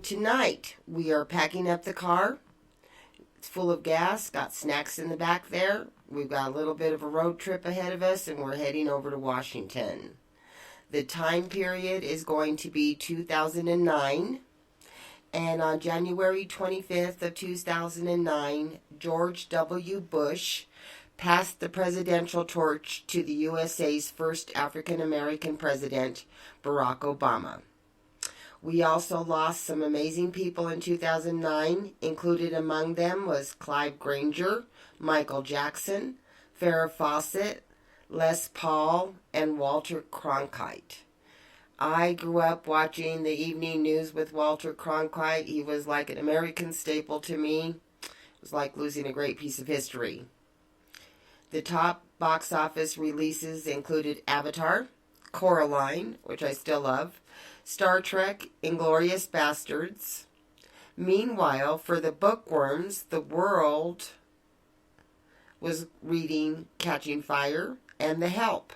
tonight we are packing up the car. It's full of gas, got snacks in the back there. We've got a little bit of a road trip ahead of us, and we're heading over to Washington. The time period is going to be 2009. And on January 25th of 2009, George W. Bush passed the presidential torch to the USA's first African-American president, Barack Obama. We also lost some amazing people in 2009. Included among them was Clive Granger, Michael Jackson, Farrah Fawcett, Les Paul, and Walter Cronkite. I grew up watching the evening news with Walter Cronkite. He was like an American staple to me. It was like losing a great piece of history. The top box office releases included Avatar, Coraline, which I still love, Star Trek, Inglourious Bastards. Meanwhile, for the bookworms, the world was reading Catching Fire and The Help.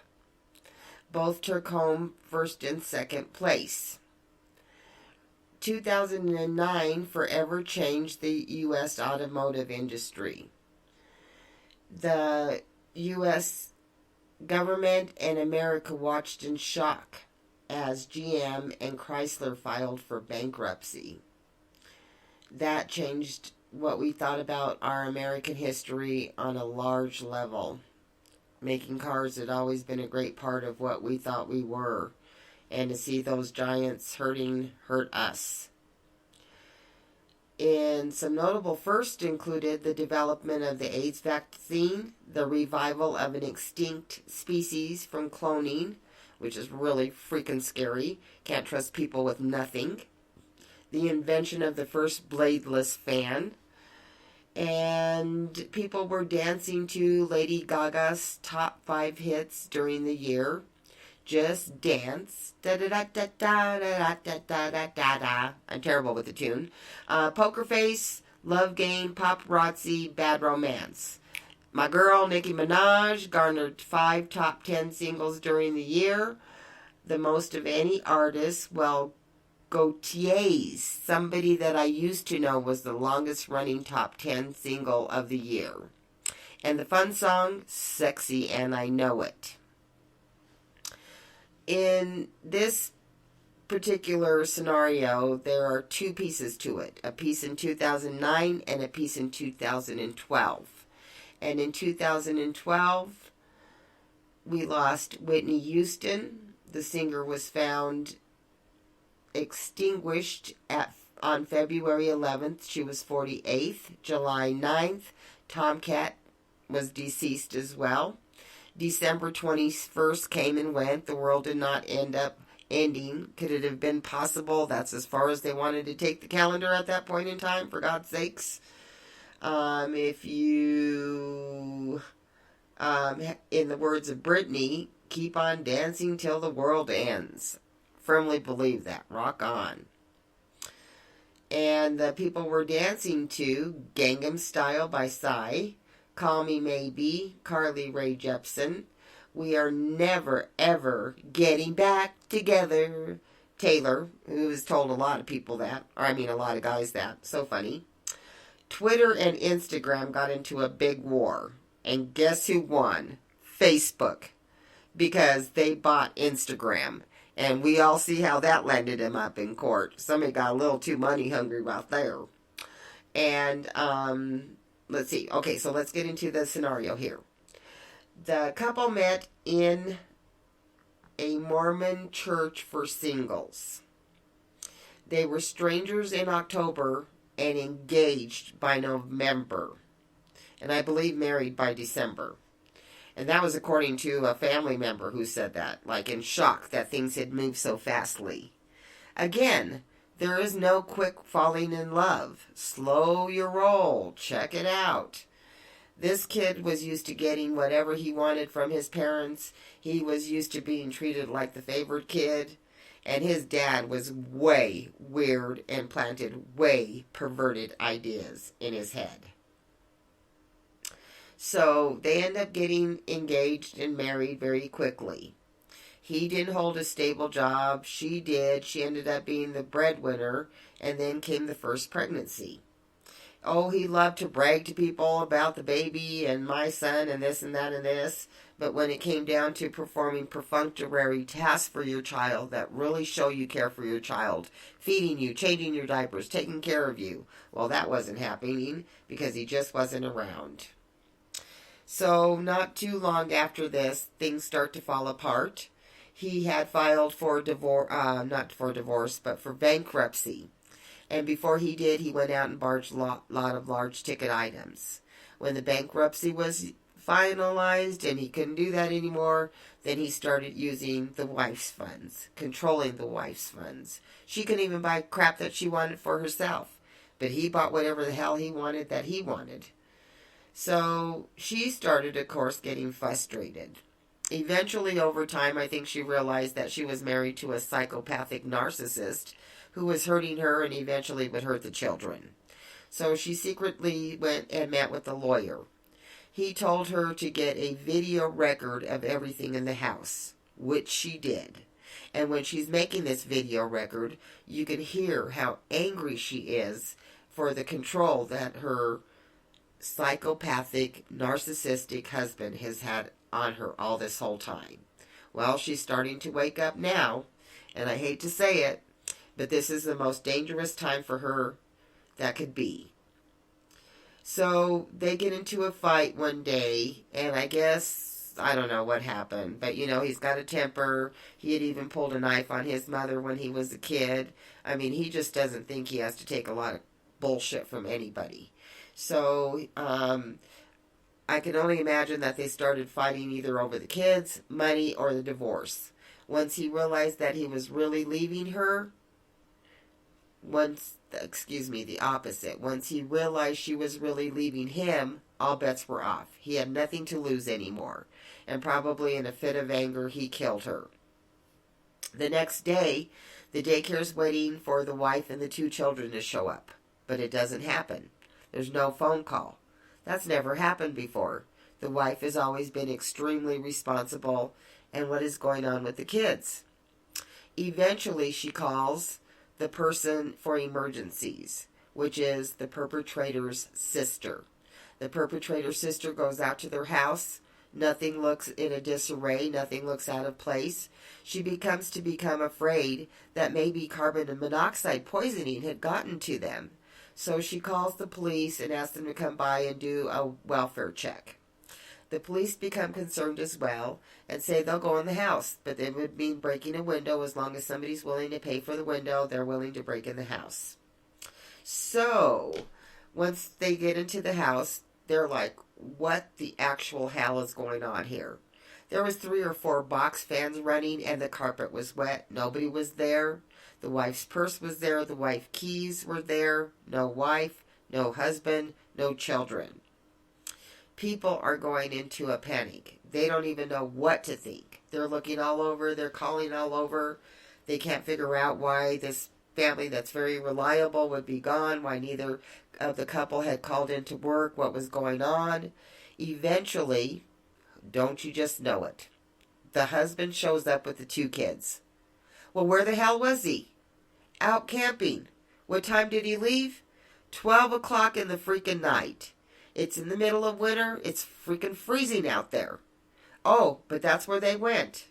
Both took home first and second place. 2009 forever changed the U.S. automotive industry. The U.S. government and America watched in shock as GM and Chrysler filed for bankruptcy. That changed what we thought about our American history on a large level. Making cars had always been a great part of what we thought we were. And to see those giants hurt us. And some notable firsts included the development of the AIDS vaccine, the revival of an extinct species from cloning, which is really freaking scary. Can't trust people with nothing. The invention of the first bladeless fan. And people were dancing to Lady Gaga's top 5 hits during the year. Just Dance. Da da da da da da da da da da da. I'm terrible with the tune. Poker Face, Love Game, Paparazzi, Bad Romance. My girl Nicki Minaj garnered 5 top 10 singles during the year. The most of any artist. Well, Gautier's, somebody that I used to know, was the longest running top 10 single of the year. And the fun song, Sexy and I Know It. In this particular scenario, there are 2 pieces to it. A piece in 2009 and a piece in 2012. And in 2012, we lost Whitney Houston. The singer was found extinguished on February 11th. She was 48th. July 9th, Tomcat was deceased as well. December 21st came and went. The world did not end up ending. Could it have been possible? That's as far as they wanted to take the calendar at that point in time, for God's sakes. If you, in the words of Britney, keep on dancing till the world ends. Firmly believe that. Rock on. And the people were dancing to Gangnam Style by Psy, Call Me Maybe, Carly Rae Jepsen, We Are Never Ever Getting Back Together, Taylor, who has told a lot of people that, or I mean a lot of guys that. So funny. Twitter and Instagram got into a big war. And guess who won? Facebook. Because they bought Instagram. And we all see how that landed him up in court. Somebody got a little too money hungry right there. And let's see. Okay, so let's get into the scenario here. The couple met in a Mormon church for singles. They were strangers in October and engaged by November. And I believe married by December. And that was according to a family member who said that, like in shock that things had moved so fastly. Again, there is no quick falling in love. Slow your roll. Check it out. This kid was used to getting whatever he wanted from his parents. He was used to being treated like the favored kid. And his dad was way weird and planted way perverted ideas in his head. So they end up getting engaged and married very quickly. He didn't hold a stable job. She did. She ended up being the breadwinner, and then came the first pregnancy. Oh, he loved to brag to people about the baby and my son and this and that and this. But when it came down to performing perfunctory tasks for your child that really show you care for your child, feeding you, changing your diapers, taking care of you, well, that wasn't happening because he just wasn't around. So not too long after this, things start to fall apart. He had filed for divorce, not for divorce, but for bankruptcy. And before he did, he went out and bought a lot of large ticket items. When the bankruptcy was finalized and he couldn't do that anymore, then he started using the wife's funds, controlling the wife's funds. She couldn't even buy crap that she wanted for herself, but he bought whatever the hell he wanted that he wanted. So she started, of course, getting frustrated. Eventually, over time, I think she realized that she was married to a psychopathic narcissist who was hurting her and eventually would hurt the children. So she secretly went and met with a lawyer. He told her to get a video record of everything in the house, which she did. And when she's making this video record, you can hear how angry she is for the control that her psychopathic, narcissistic husband has had on her all this whole time. Well, she's starting to wake up now, and I hate to say it, but this is the most dangerous time for her that could be. So they get into a fight one day, and I guess, I don't know what happened, but he's got a temper. He had even pulled a knife on his mother when he was a kid. I mean, he just doesn't think he has to take a lot of bullshit from anybody. So, I can only imagine that they started fighting either over the kids, money, or the divorce. Once he realized that he was really leaving her, the opposite. Once he realized she was really leaving him, all bets were off. He had nothing to lose anymore. And probably in a fit of anger, he killed her. The next day, the daycare's waiting for the wife and the 2 children to show up. But it doesn't happen. There's no phone call. That's never happened before. The wife has always been extremely responsible. And what is going on with the kids? Eventually, she calls the person for emergencies, which is the perpetrator's sister. The perpetrator's sister goes out to their house. Nothing looks in a disarray. Nothing looks out of place. She become afraid that maybe carbon monoxide poisoning had gotten to them. So she calls the police and asks them to come by and do a welfare check. The police become concerned as well and say they'll go in the house, but it would mean breaking a window. As long as somebody's willing to pay for the window, they're willing to break in the house. So, once they get into the house, they're like, what the actual hell is going on here? There was 3 or 4 box fans running and the carpet was wet. Nobody was there. The wife's purse was there. The wife's keys were there. No wife, no husband, no children. People are going into a panic. They don't even know what to think. They're looking all over. They're calling all over. They can't figure out why this family that's very reliable would be gone, why neither of the couple had called into work, what was going on. Eventually, don't you just know it, the husband shows up with the 2 kids. Well, where the hell was he? Out camping. What time did he leave? 12 o'clock in the freaking night. It's in the middle of winter. It's freaking freezing out there. Oh, but that's where they went.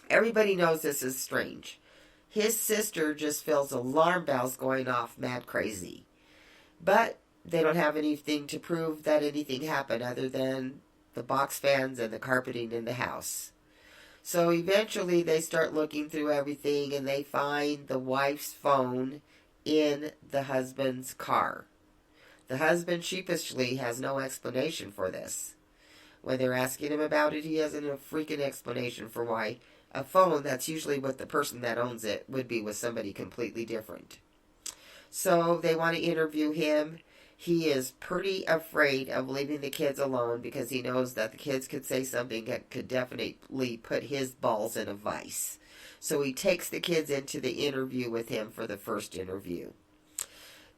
Everybody knows this is strange. His sister just feels alarm bells going off mad crazy. But they don't have anything to prove that anything happened other than the box fans and the carpeting in the house. So eventually they start looking through everything and they find the wife's phone in the husband's car. The husband sheepishly has no explanation for this. When they're asking him about it, he hasn't a freaking explanation for why a phone that's usually with the person that owns it would be with somebody completely different. So they want to interview him. He is pretty afraid of leaving the kids alone because he knows that the kids could say something that could definitely put his balls in a vice. So he takes the kids into the interview with him for the first interview.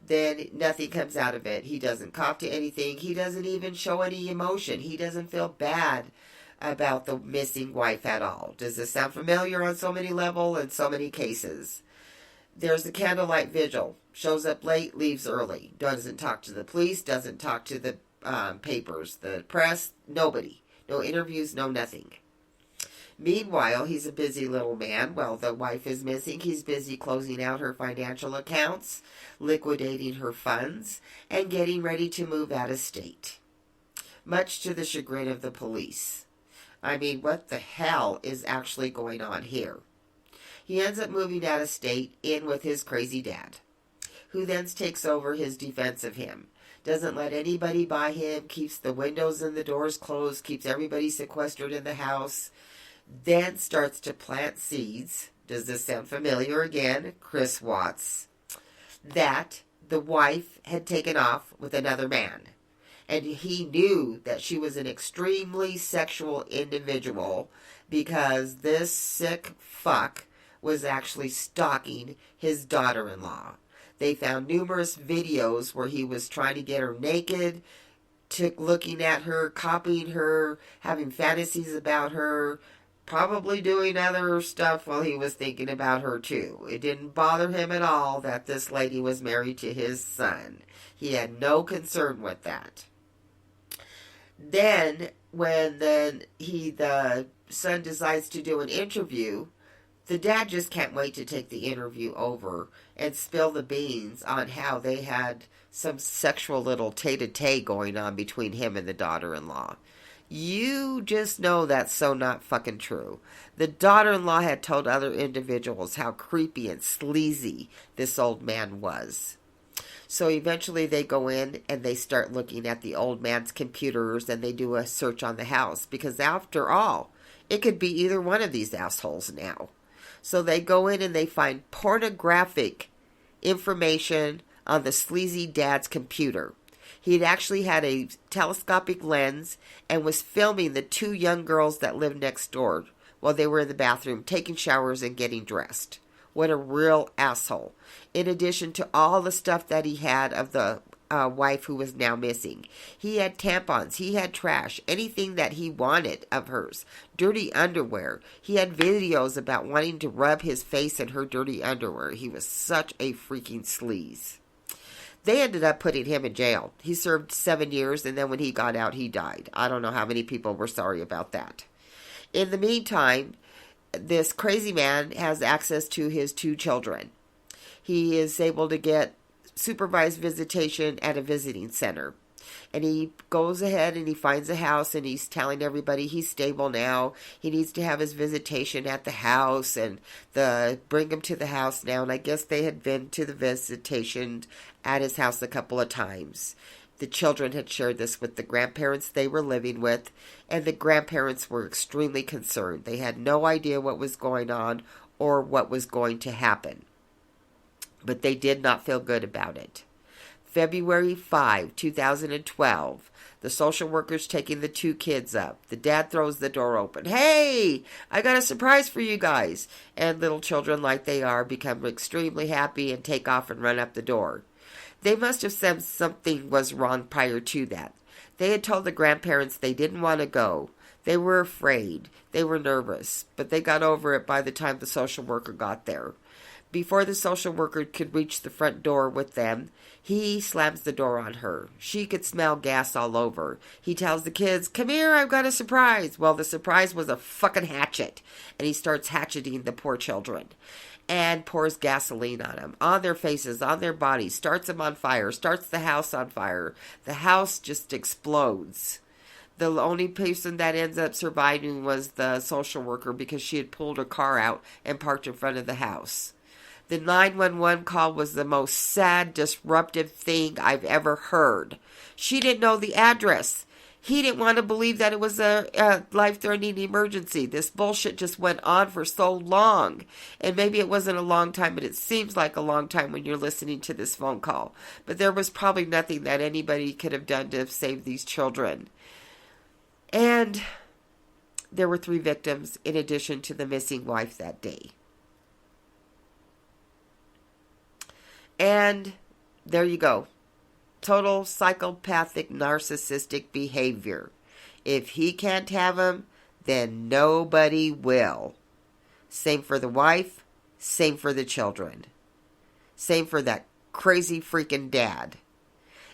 Then nothing comes out of it. He doesn't cop to anything. He doesn't even show any emotion. He doesn't feel bad about the missing wife at all. Does this sound familiar on so many levels and so many cases? There's the candlelight vigil. Shows up late, leaves early. Doesn't talk to the police, doesn't talk to the papers, the press, nobody. No interviews, no nothing. Meanwhile, he's a busy little man. While the wife is missing, he's busy closing out her financial accounts, liquidating her funds, and getting ready to move out of state. Much to the chagrin of the police. I mean, what the hell is actually going on here? He ends up moving out of state in with his crazy dad, who then takes over his defense of him. Doesn't let anybody buy him, keeps the windows and the doors closed, keeps everybody sequestered in the house, then starts to plant seeds. Does this sound familiar again? Chris Watts. That the wife had taken off with another man. And he knew that she was an extremely sexual individual because this sick fuck was actually stalking his daughter-in-law. They found numerous videos where he was trying to get her naked, looking at her, copying her, having fantasies about her, probably doing other stuff while he was thinking about her too. It didn't bother him at all that this lady was married to his son. He had no concern with that. Then, when the son decides to do an interview, the dad just can't wait to take the interview over and spill the beans on how they had some sexual little tete-a-tete going on between him and the daughter-in-law. You just know that's so not fucking true. The daughter-in-law had told other individuals how creepy and sleazy this old man was. So eventually they go in and they start looking at the old man's computers and they do a search on the house. Because after all, it could be either one of these assholes now. So they go in and they find pornographic information on the sleazy dad's computer. He'd actually had a telescopic lens and was filming the two young girls that lived next door while they were in the bathroom taking showers and getting dressed. What a real asshole. In addition to all the stuff that he had of the wife who was now missing. He had tampons. He had trash. Anything that he wanted of hers. Dirty underwear. He had videos about wanting to rub his face in her dirty underwear. He was such a freaking sleaze. They ended up putting him in jail. He served 7 years, and then when he got out, he died. I don't know how many people were sorry about that. In the meantime, this crazy man has access to his 2 children. He is able to get supervised visitation at a visiting center. And he goes ahead and he finds a house and he's telling everybody he's stable now. He needs to have his visitation at the house and bring him to the house now. And I guess they had been to the visitation at his house a couple of times. The children had shared this with the grandparents they were living with, and the grandparents were extremely concerned. They had no idea what was going on or what was going to happen. But they did not feel good about it. February 5, 2012, the social worker's taking the 2 kids up. The dad throws the door open. Hey, I got a surprise for you guys. And little children, like they are, become extremely happy and take off and run up the door. They must have said something was wrong prior to that. They had told the grandparents they didn't want to go. They were afraid. They were nervous. But they got over it by the time the social worker got there. Before the social worker could reach the front door with them, he slams the door on her. She could smell gas all over. He tells the kids, "Come here, I've got a surprise." Well, the surprise was a fucking hatchet. And he starts hatcheting the poor children. And pours gasoline on them, on their faces, on their bodies, starts them on fire, starts the house on fire. The house just explodes. The only person that ends up surviving was the social worker because she had pulled her car out and parked in front of the house. The 911 call was the most sad, disruptive thing I've ever heard. She didn't know the address. He didn't want to believe that it was a life-threatening emergency. This bullshit just went on for so long. And maybe it wasn't a long time, but it seems like a long time when you're listening to this phone call. But there was probably nothing that anybody could have done to save these children. And there were 3 victims in addition to the missing wife that day. And there you go. Total psychopathic narcissistic behavior. If he can't have them, then nobody will. Same for the wife, same for the children. Same for that crazy freaking dad.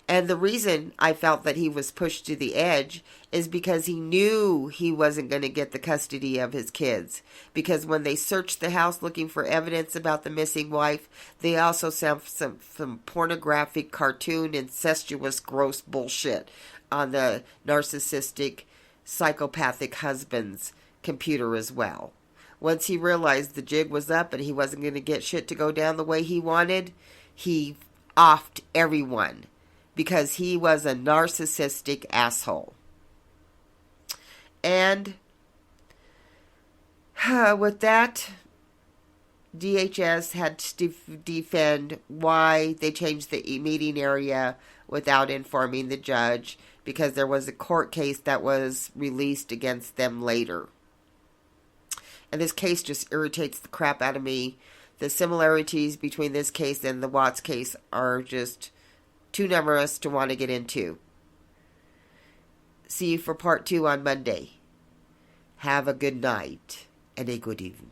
And the reason I felt that he was pushed to the edge is because he knew he wasn't going to get the custody of his kids. Because when they searched the house looking for evidence about the missing wife, they also found some pornographic, cartoon, incestuous, gross bullshit on the narcissistic, psychopathic husband's computer as well. Once he realized the jig was up and he wasn't going to get shit to go down the way he wanted, he offed everyone. Because he was a narcissistic asshole. And with that, DHS had to defend why they changed the meeting area without informing the judge, because there was a court case that was released against them later. And this case just irritates the crap out of me. The similarities between this case and the Watts case are just too numerous to want to get into. See you for part 2 on Monday. Have a good night and a good evening.